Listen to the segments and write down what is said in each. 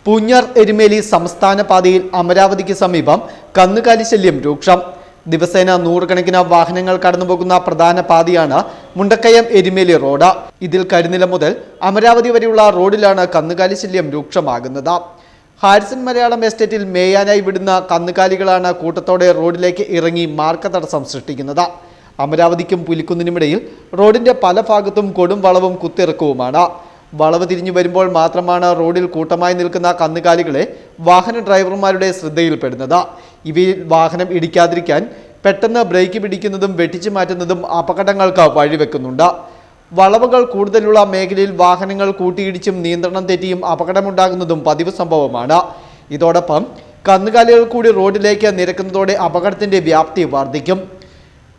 പൂഞ്ഞാർ എരുമേലി സംസ്ഥാന പാതയിൽ അമരാവതിക്ക് സമീപം കന്നുകാലി ശല്യം രൂക്ഷം. ദിവസേന നൂറുകണക്കിന് വാഹനങ്ങൾ കടന്നുപോകുന്ന പ്രധാന പാതയാണ് മുണ്ടക്കയം എരുമേലി റോഡ്. ഇതിൽ കരിനില മുതൽ അമരാവതി വരെയുള്ള റോഡിലാണ് കന്നുകാലി ശല്യം രൂക്ഷമാകുന്നത്. ഹാരിസൺ മലയാളം എസ്റ്റേറ്റിൽ മേയാനായി വിടുന്ന കന്നുകാലികളാണ് കൂട്ടത്തോടെ റോഡിലേക്ക് ഇറങ്ങി മാർഗതടസ്സം സൃഷ്ടിക്കുന്നത്. അമരാവതിക്കും പുലിക്കുന്നിനുമിടയിൽ റോഡിന്റെ പല ഭാഗത്തും കൊടും വളവും കുത്തിറക്കവുമാണ്. വളവ് തിരിഞ്ഞു വരുമ്പോൾ മാത്രമാണ് റോഡിൽ കൂട്ടമായി നിൽക്കുന്ന കന്നുകാലികളെ വാഹന ഡ്രൈവർമാരുടെ ശ്രദ്ധയിൽപ്പെടുന്നത്. ഇവയിൽ വാഹനം ഇടിക്കാതിരിക്കാൻ പെട്ടെന്ന് ബ്രേക്ക് പിടിക്കുന്നതും വെട്ടിച്ചു മാറ്റുന്നതും അപകടങ്ങൾക്ക് വഴിവെക്കുന്നുണ്ട്. വളവുകൾ കൂടുതലുള്ള മേഖലയിൽ വാഹനങ്ങൾ കൂട്ടിയിടിച്ചും നിയന്ത്രണം തെറ്റിയും അപകടമുണ്ടാകുന്നതും പതിവ് സംഭവമാണ്. ഇതോടൊപ്പം കന്നുകാലികൾ കൂടി റോഡിലേക്ക് നിരക്കുന്നതോടെ അപകടത്തിന്റെ വ്യാപ്തി വർദ്ധിക്കും.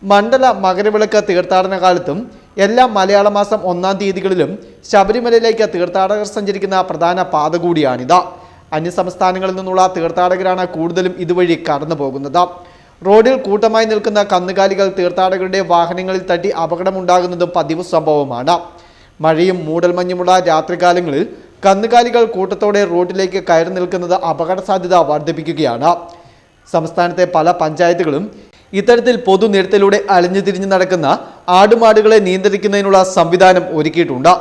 മണ്ഡല മകരവിളക്ക് തീർത്ഥാടന കാലത്തും എല്ലാ മലയാള മാസം 1-ാം തീയതികളിലും ശബരിമലയിലേക്ക് തീർത്ഥാടകർ സഞ്ചരിക്കുന്ന പ്രധാന പാത കൂടിയാണിത്. അന്യസംസ്ഥാനങ്ങളിൽ നിന്നുള്ള തീർത്ഥാടകരാണ് കൂടുതലും ഇതുവഴി കടന്നു പോകുന്നത്. റോഡിൽ കൂട്ടമായി നിൽക്കുന്ന കന്നുകാലികൾ തീർത്ഥാടകരുടെ വാഹനങ്ങളിൽ തട്ടി അപകടമുണ്ടാകുന്നതും പതിവ് സംഭവമാണ്. മഴയും മൂടൽമഞ്ഞുമുള്ള രാത്രികാലങ്ങളിൽ കന്നുകാലികൾ കൂട്ടത്തോടെ റോഡിലേക്ക് കയറി നിൽക്കുന്നത് അപകട സാധ്യത വർദ്ധിപ്പിക്കുകയാണ്. സംസ്ഥാനത്തെ പല പഞ്ചായത്തുകളും ഇത്തരത്തിൽ പൊതുനിരത്തിലൂടെ അലഞ്ഞു തിരിഞ്ഞു നടക്കുന്ന ആടുമാടുകളെ നിയന്ത്രിക്കുന്നതിനുള്ള സംവിധാനം ഒരുക്കിയിട്ടുണ്ട്.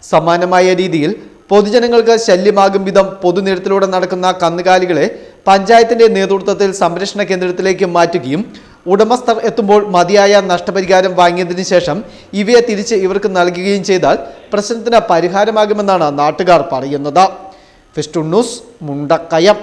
സമാനമായ രീതിയിൽ പൊതുജനങ്ങൾക്ക് ശല്യമാകും വിധം പൊതുനിരത്തിലൂടെ നടക്കുന്ന കന്നുകാലികളെ പഞ്ചായത്തിന്റെ നേതൃത്വത്തിൽ സംരക്ഷണ കേന്ദ്രത്തിലേക്ക് മാറ്റുകയും ഉടമസ്ഥർ എത്തുമ്പോൾ മതിയായ നഷ്ടപരിഹാരം വാങ്ങിയതിനു ശേഷം ഇവയെ തിരിച്ച് ഇവർക്ക് നൽകുകയും ചെയ്താൽ പ്രശ്നത്തിന് പരിഹാരമാകുമെന്നാണ് നാട്ടുകാർ പറയുന്നത്. Festoon news, Mundakayam.